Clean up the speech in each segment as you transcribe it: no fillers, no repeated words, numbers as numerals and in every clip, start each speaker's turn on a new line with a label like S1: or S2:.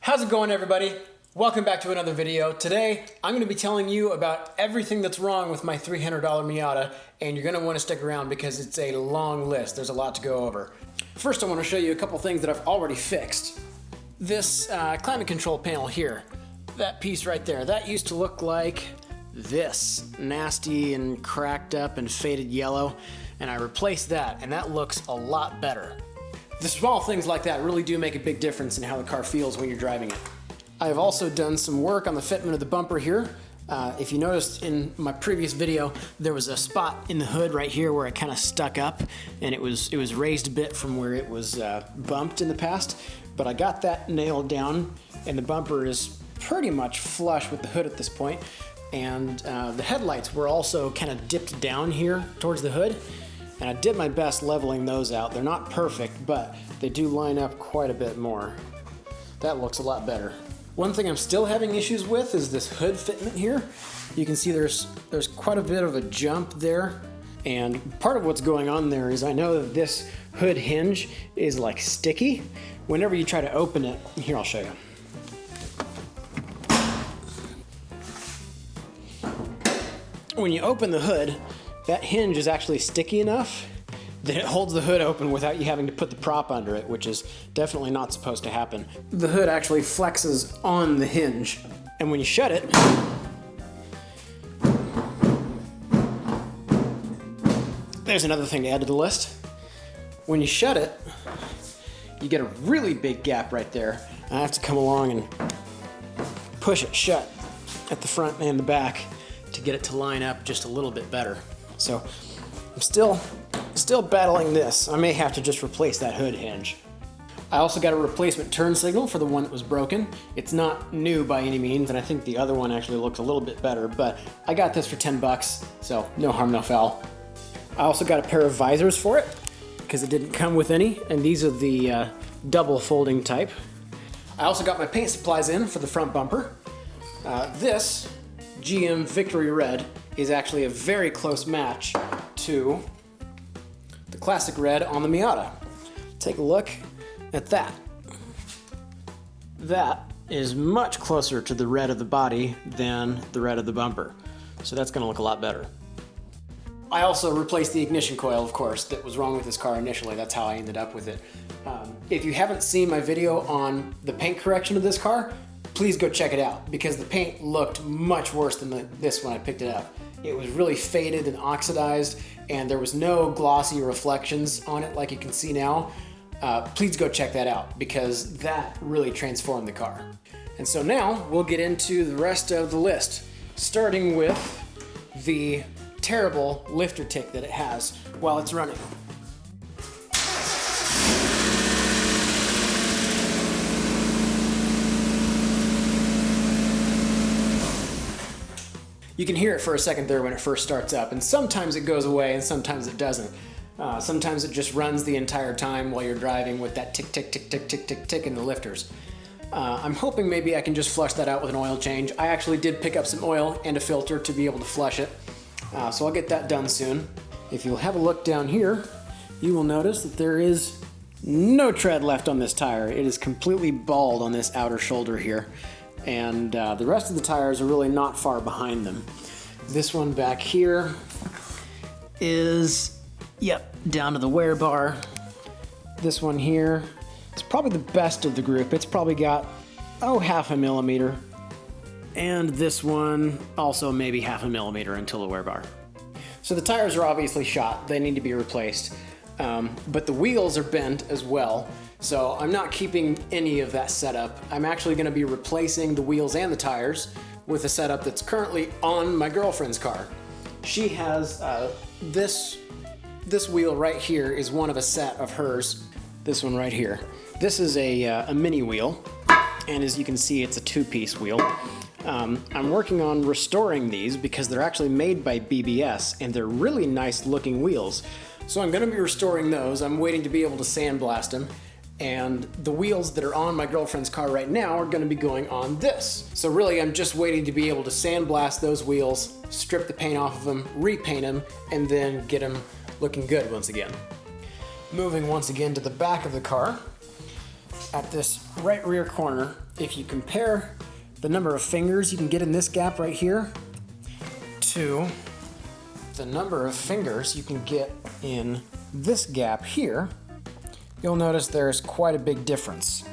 S1: How's it going, everybody? Welcome back to another video. Today, I'm going to be telling you about everything that's wrong with my $300 Miata, and you're going to want to stick around because it's a long list. There's a lot to go over. First, I want to show you a couple things that I've already fixed. This climate control panel here, that piece right there, that used to look like this, nasty and cracked up and faded yellow, and I replaced that, and that looks a lot better. The small things like that really do make a big difference in how the car feels when you're driving it. I've also done some work on the fitment of the bumper here. If you noticed in my previous video, there was a spot in the hood right here where it kind of stuck up, and it was raised a bit from where it was bumped in the past, but I got that nailed down, and the bumper is pretty much flush with the hood at this point, and the headlights were also kind of dipped down here towards the hood. And I did my best leveling those out. They're not perfect, but they do line up quite a bit more. That looks a lot better. One thing I'm still having issues with is this hood fitment here. You can see there's quite a bit of a jump there. And part of what's going on there is I know that this hood hinge is like sticky. Whenever you try to open it, here I'll show you. When you open the hood, that hinge is actually sticky enough that it holds the hood open without you having to put the prop under it, which is definitely not supposed to happen. The hood actually flexes on the hinge, and when you shut it, there's another thing to add to the list. When you shut it, you get a really big gap right there. I have to come along and push it shut at the front and the back to get it to line up just a little bit better. So I'm still battling this. I may have to just replace that hood hinge. I also got a replacement turn signal for the one that was broken. It's not new by any means, and I think the other one actually looks a little bit better, but I got this for 10 bucks, so no harm, no foul. I also got a pair of visors for it because it didn't come with any, and these are the double folding type. I also got my paint supplies in for the front bumper. This GM Victory Red is actually a very close match to the classic red on the Miata. Take a look at that. That is much closer to the red of the body than the red of the bumper. So that's gonna look a lot better. I also replaced the ignition coil, of course, that was wrong with this car initially. That's how I ended up with it. If you haven't seen my video on the paint correction of this car, please go check it out because the paint looked much worse than this when I picked it up. It was really faded and oxidized, and there was no glossy reflections on it like you can see now. Please go check that out because that really transformed the car. And so now we'll get into the rest of the list, starting with the terrible lifter tick that it has while it's running. You can hear it for a second there when it first starts up, and sometimes it goes away and sometimes it doesn't. Sometimes it just runs the entire time while you're driving with that tick, tick, tick, tick, tick, tick, tick in the lifters. I'm hoping maybe I can just flush that out with an oil change. I actually did pick up some oil and a filter to be able to flush it, so I'll get that done soon. If you'll have a look down here, you will notice that there is no tread left on this tire. It is completely bald on this outer shoulder here. And the rest of the tires are really not far behind them. This one back here is, yep, down to the wear bar. This one here is probably the best of the group. It's probably got, half a millimeter. And this one also maybe half a millimeter until the wear bar. So the tires are obviously shot. They need to be replaced. But the wheels are bent as well. So I'm not keeping any of that setup. I'm actually going to be replacing the wheels and the tires with a setup that's currently on my girlfriend's car. She has this wheel right here is one of a set of hers. This one right here. This is a mini wheel, and as you can see, it's a two-piece wheel. I'm working on restoring these because they're actually made by BBS, and they're really nice looking wheels. So I'm going to be restoring those. I'm waiting to be able to sandblast them. And the wheels that are on my girlfriend's car right now are going to be going on this. So really I'm just waiting to be able to sandblast those wheels, strip the paint off of them, repaint them, and then get them looking good once again. Moving once again to the back of the car, at this right rear corner, if you compare the number of fingers you can get in this gap right here to the number of fingers you can get in this gap here, you'll notice there's quite a big difference.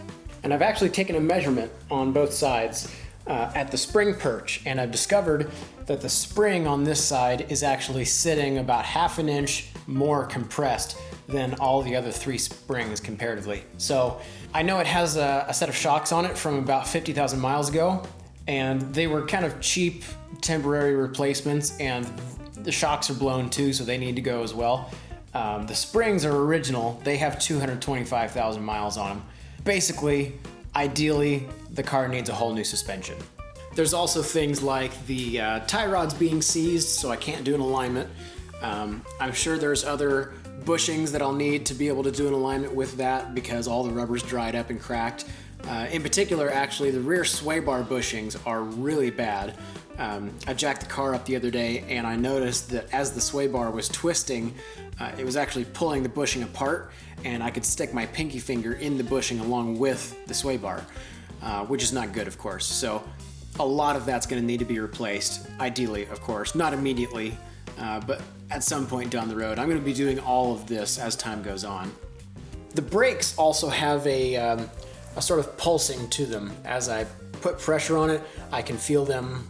S1: And I've actually taken a measurement on both sides at the spring perch, and I've discovered that the spring on this side is actually sitting about ½ an inch more compressed than all the other 3 springs comparatively. So I know it has a set of shocks on it from about 50,000 miles ago, and they were kind of cheap temporary replacements, and the shocks are blown too, so they need to go as well. The springs are original. They have 225,000 miles on them. Basically, ideally, the car needs a whole new suspension. There's also things like the tie rods being seized, so I can't do an alignment. I'm sure there's other bushings that I'll need to be able to do an alignment with that because all the rubber's dried up and cracked. In particular, actually, the rear sway bar bushings are really bad. I jacked the car up the other day and I noticed that as the sway bar was twisting, it was actually pulling the bushing apart, and I could stick my pinky finger in the bushing along with the sway bar, which is not good, of course. So a lot of that's going to need to be replaced, ideally, of course, not immediately, but at some point down the road. I'm going to be doing all of this as time goes on. The brakes also have a sort of pulsing to them. As I put pressure on it, I can feel them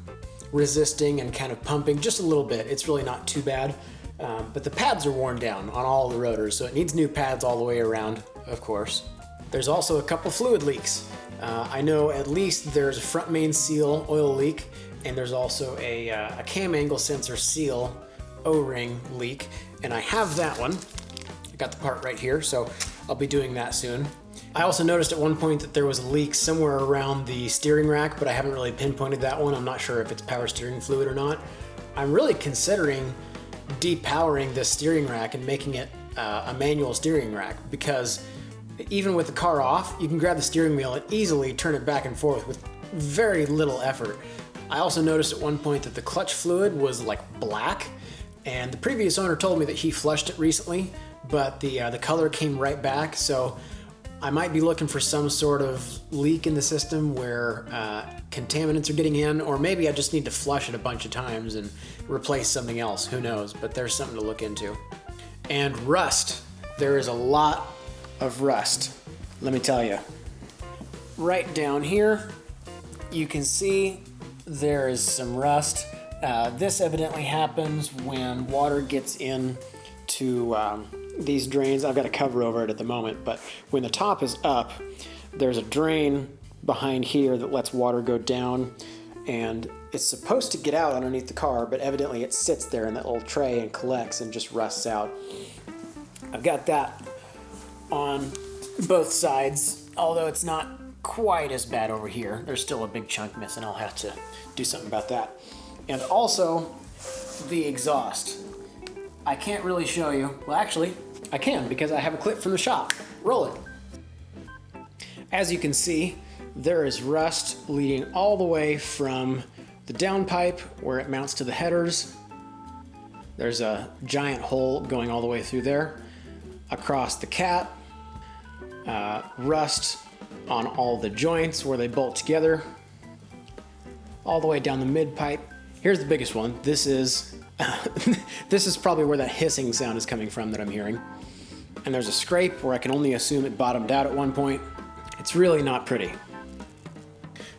S1: resisting and kind of pumping just a little bit. It's really not too bad, but the pads are worn down on all the rotors, so it needs new pads all the way around, of course. There's also a couple fluid leaks. I know at least there's a front main seal oil leak, and there's also a cam angle sensor seal O-ring leak, and I have that one. I got the part right here, so I'll be doing that soon. I also noticed at one point that there was a leak somewhere around the steering rack, but I haven't really pinpointed that one. I'm not sure if it's power steering fluid or not. I'm really considering depowering this steering rack and making it a manual steering rack, because even with the car off, you can grab the steering wheel and easily turn it back and forth with very little effort. I also noticed at one point that the clutch fluid was like black, and the previous owner told me that he flushed it recently, but the color came right back. So I might be looking for some sort of leak in the system where contaminants are getting in, or maybe I just need to flush it a bunch of times and replace something else. Who knows? But there's something to look into. And rust. There is a lot of rust, let me tell you. Right down here, you can see there is some rust. This evidently happens when water gets in to these drains. I've got a cover over it at the moment, but when the top is up, there's a drain behind here that lets water go down, and it's supposed to get out underneath the car, but evidently it sits there in that little tray and collects and just rusts out. I've got that on both sides, although it's not quite as bad over here. There's still a big chunk missing. I'll have to do something about that. And also the exhaust. I can't really show you. Well, actually, I can, because I have a clip from the shop. Roll it. As you can see, there is rust leading all the way from the downpipe where it mounts to the headers. There's a giant hole going all the way through there. Across the cat, rust on all the joints where they bolt together, all the way down the mid pipe. Here's the biggest one. This is this is probably where that hissing sound is coming from that I'm hearing. And there's a scrape where I can only assume it bottomed out at one point. It's really not pretty.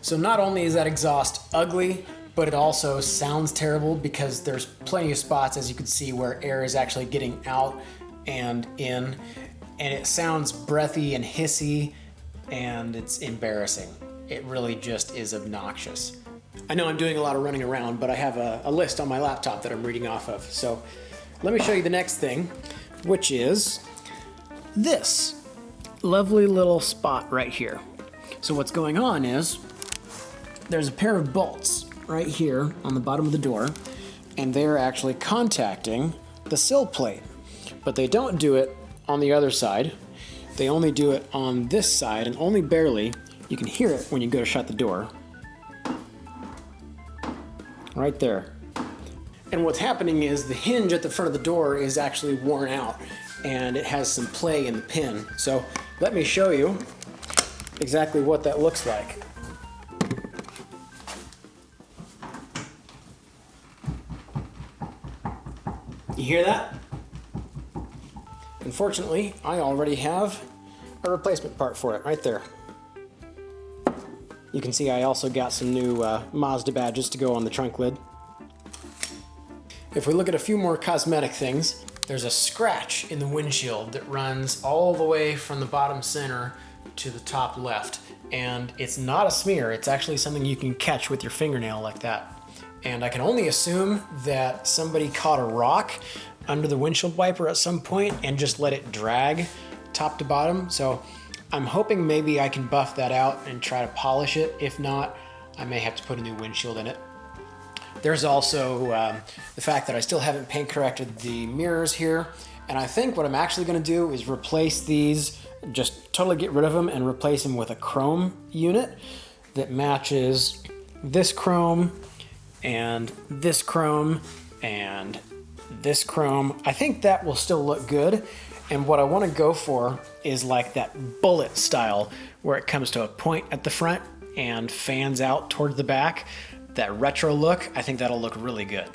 S1: So not only is that exhaust ugly, but it also sounds terrible, because there's plenty of spots, as you can see, where air is actually getting out and in, and it sounds breathy and hissy, and it's embarrassing. It really just is obnoxious. I know I'm doing a lot of running around, but I have a list on my laptop that I'm reading off of. So let me show you the next thing, which is this lovely little spot right here. So what's going on is there's a pair of bolts right here on the bottom of the door, and they're actually contacting the sill plate. But they don't do it on the other side. They only do it on this side, and only barely. You can hear it when you go to shut the door. Right there. And what's happening is the hinge at the front of the door is actually worn out, and it has some play in the pin. So let me show you. exactly what that looks like. You hear that? Unfortunately, I already have a replacement part for it right there. You can see I also got some new Mazda badges to go on the trunk lid. If we look at a few more cosmetic things, there's a scratch in the windshield that runs all the way from the bottom center to the top left. And it's not a smear, it's actually something you can catch with your fingernail like that. And I can only assume that somebody caught a rock under the windshield wiper at some point and just let it drag top to bottom. So I'm hoping maybe I can buff that out and try to polish it. If not, I may have to put a new windshield in it. There's also the fact that I still haven't paint corrected the mirrors here. And I think what I'm actually gonna do is replace these, just totally get rid of them and replace them with a chrome unit that matches this chrome and this chrome and this chrome. I think that will still look good. And what I want to go for is like that bullet style where it comes to a point at the front and fans out towards the back. That retro look, I think that'll look really good.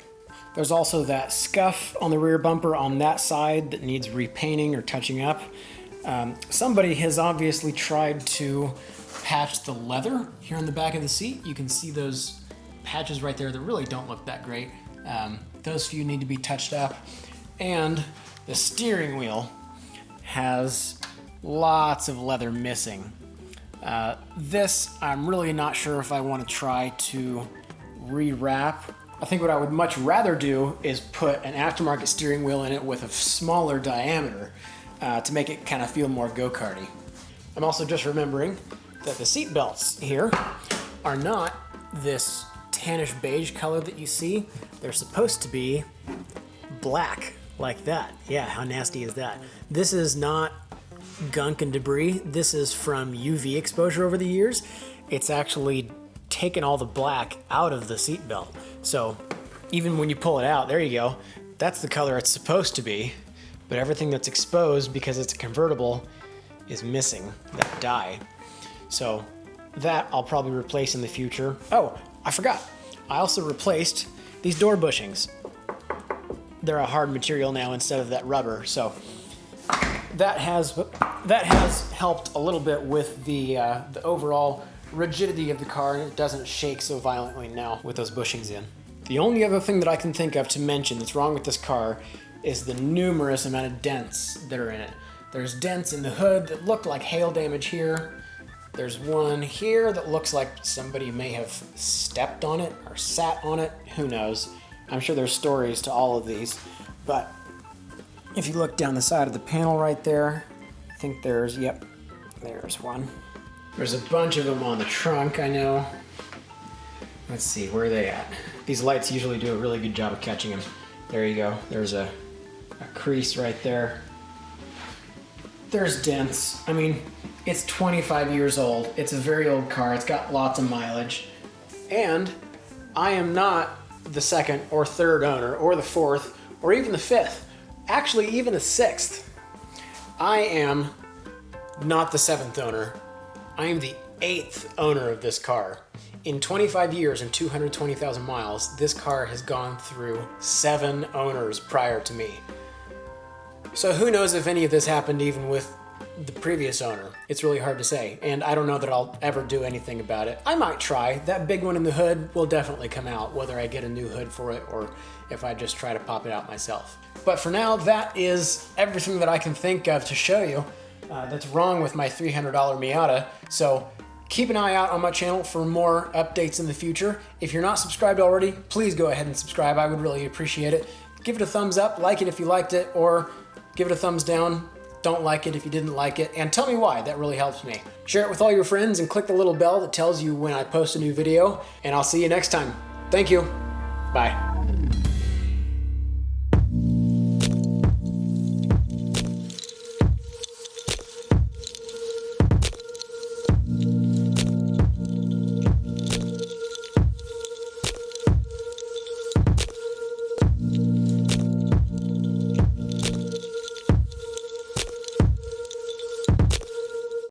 S1: There's also that scuff on the rear bumper on that side that needs repainting or touching up. Somebody has obviously tried to patch the leather here on the back of the seat. You can see those patches right there that really don't look that great. Those few need to be touched up. And the steering wheel has lots of leather missing. This, I'm really not sure if I want to try to rewrap. I think what I would much rather do is put an aftermarket steering wheel in it with a smaller diameter to make it kind of feel more go-karty. I'm also just remembering that the seat belts here are not this tannish beige color that you see. They're supposed to be black like that. Yeah, how nasty is that? This is not gunk and debris. This is from UV exposure over the years. It's actually taken all the black out of the seatbelt. So even when you pull it out, there you go. That's the color it's supposed to be, but everything that's exposed because it's a convertible is missing that dye. So that I'll probably replace in the future. Oh, I forgot. I also replaced these door bushings. They're a hard material now instead of that rubber, so that has helped a little bit with the overall rigidity of the car, and it doesn't shake so violently now with those bushings in. The only other thing that I can think of to mention that's wrong with this car is the numerous amount of dents that are in it. There's dents in the hood that look like hail damage here. There's one here that looks like somebody may have stepped on it or sat on it. Who knows? I'm sure there's stories to all of these, but if you look down the side of the panel right there, I think there's there's one. There's a bunch of them on the trunk, I know. Let's see, where are they at? These lights usually do a really good job of catching them. There you go. There's a crease right there. There's dents. I mean, it's 25 years old. It's a very old car. It's got lots of mileage. And I am not the second or third owner or the fourth or even the fifth. Actually, even the sixth. I am not the seventh owner. I am the eighth owner of this car. In 25 years and 220,000 miles, this car has gone through 7 owners prior to me. So who knows if any of this happened even with the previous owner. It's really hard to say, and I don't know that I'll ever do anything about it. I might try. That big one in the hood will definitely come out, whether I get a new hood for it or if I just try to pop it out myself. But for now, that is everything that I can think of to show you that's wrong with my $300 Miata. So keep an eye out on my channel for more updates in the future. If you're not subscribed already, please go ahead and subscribe. I would really appreciate it. Give it a thumbs up, like it if you liked it, or give it a thumbs down. Don't like it if you didn't like it, and tell me why. That really helps me. Share it with all your friends and click the little bell that tells you when I post a new video, and I'll see you next time. Thank you. Bye.